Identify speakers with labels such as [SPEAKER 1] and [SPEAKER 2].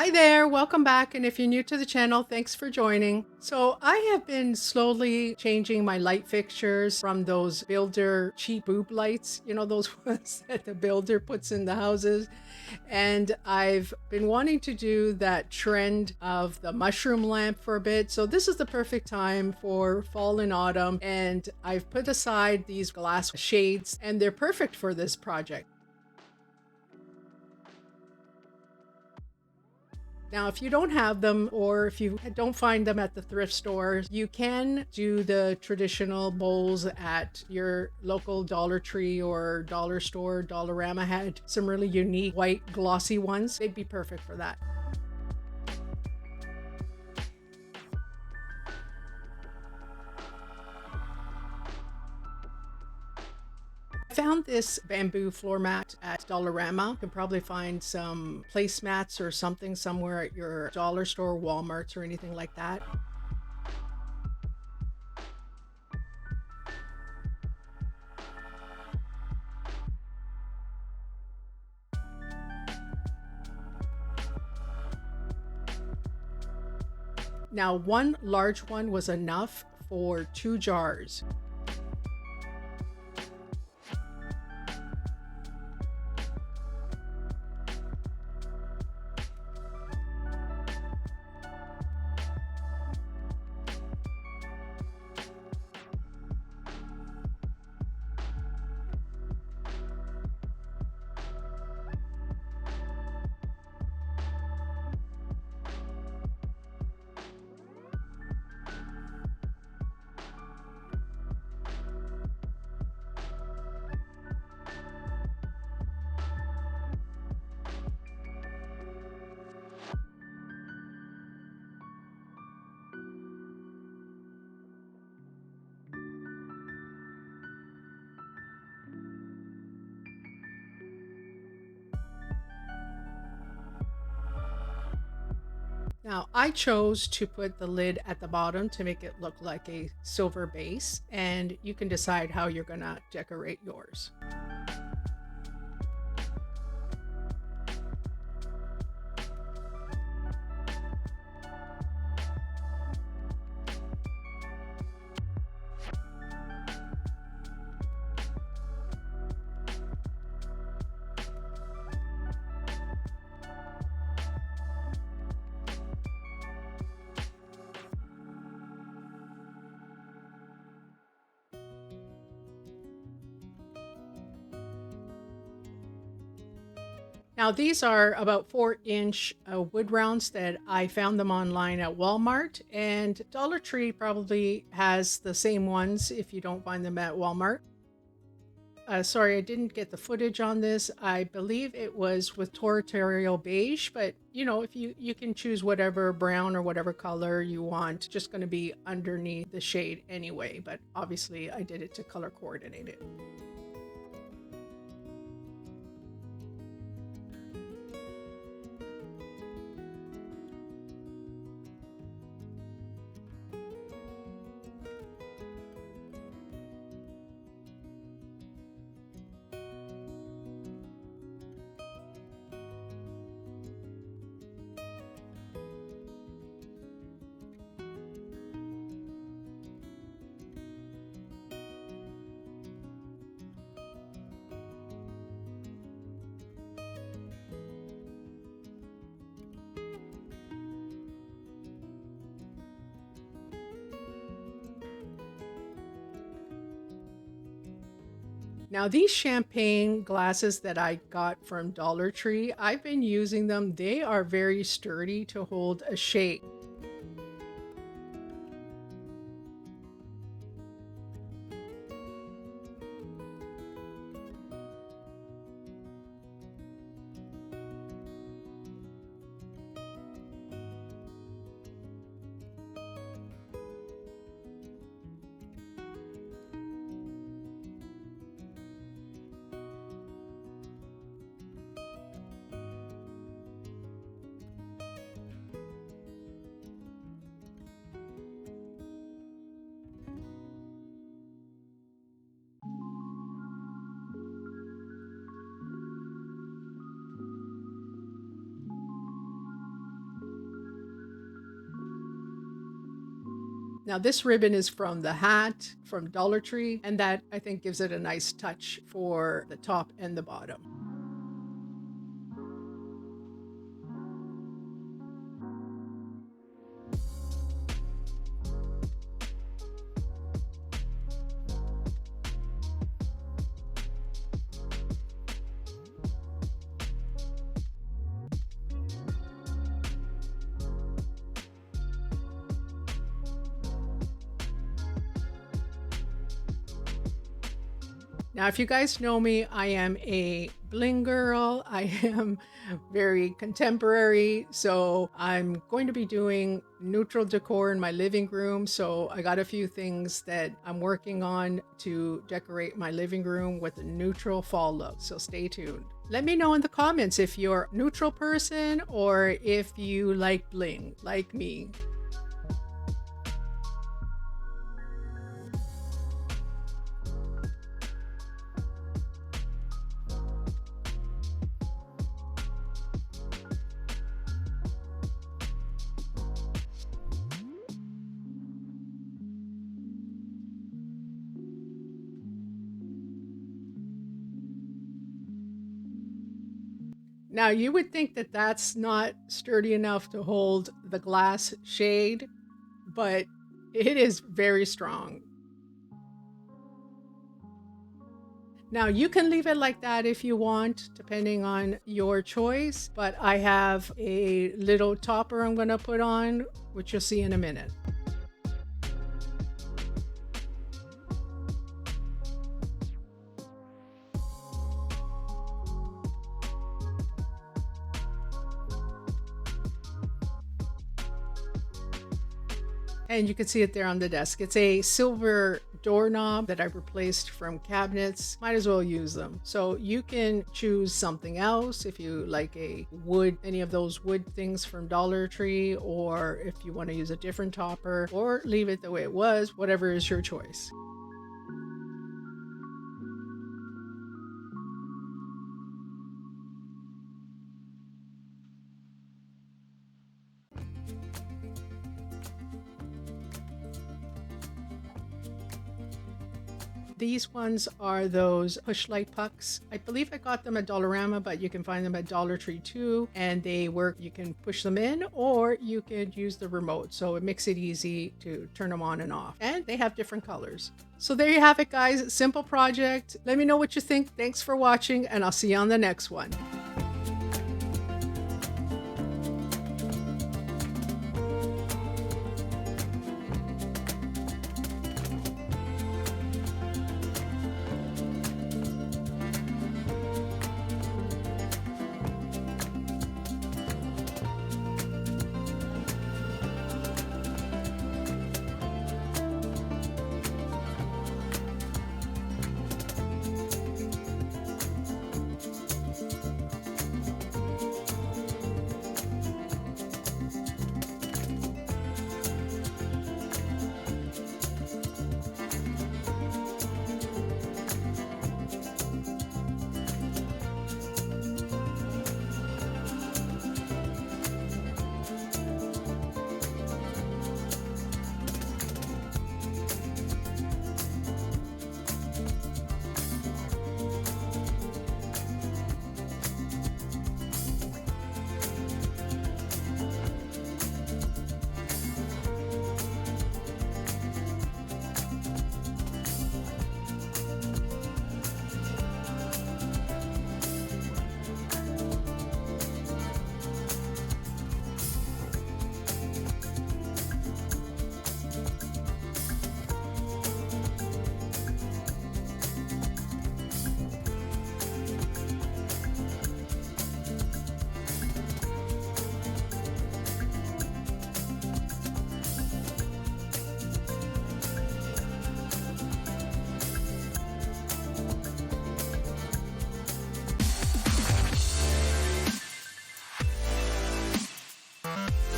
[SPEAKER 1] Hi there, welcome back. And if you're new to the channel, thanks for joining. So I have been slowly changing my light fixtures from those builder cheap boob lights, those ones that the builder puts in the houses. And I've been wanting to do that trend of the mushroom lamp for a bit. So this is the perfect time for fall and autumn. And I've put aside these glass shades and they're perfect for this project. Now, if you don't have them or if you don't find them at the thrift stores, you can do the traditional bowls at your local Dollar Tree or dollar store. Dollarama had some really unique white glossy ones. They'd be perfect for that. I found this bamboo floor mat at Dollarama. You can probably find some placemats or something somewhere at your dollar store, Walmarts, or anything like that. Now, one large one was enough for 2 jars. Now, I chose to put the lid at the bottom to make it look like a silver base, and you can decide how you're going to decorate yours. Now, these are about 4-inch wood rounds that I found them online at Walmart, and Dollar Tree probably has the same ones if you don't find them at Walmart. Sorry, I didn't get the footage on this. I believe it was with Territorial beige, but if you can choose whatever brown or whatever color you want, just going to be underneath the shade anyway, but obviously I did it to color coordinate it. Now, these champagne glasses that I got from Dollar Tree, I've been using them. They are very sturdy to hold a shake. Now this ribbon is from the hat from Dollar Tree, and that I think gives it a nice touch for the top and the bottom. Now, if you guys know me, I am a bling girl. I am very contemporary. So I'm going to be doing neutral decor in my living room. So I got a few things that I'm working on to decorate my living room with a neutral fall look. So stay tuned. Let me know in the comments if you're a neutral person or if you like bling like me. Now, you would think that that's not sturdy enough to hold the glass shade, but it is very strong. Now, you can leave it like that if you want, depending on your choice, but I have a little topper I'm going to put on, which you'll see in a minute. And you can see it there on the desk. It's a silver doorknob that I replaced from cabinets. Might as well use them. So you can choose something else if you like a wood, any of those wood things from Dollar Tree, or if you want to use a different topper, or leave it the way it was, whatever is your choice. These ones are those push light pucks. I believe I got them at Dollarama, but you can find them at Dollar Tree too. And they work, you can push them in or you could use the remote. So it makes it easy to turn them on and off. And they have different colors. So there you have it, guys. Simple project. Let me know what you think. Thanks for watching, and I'll see you on the next one.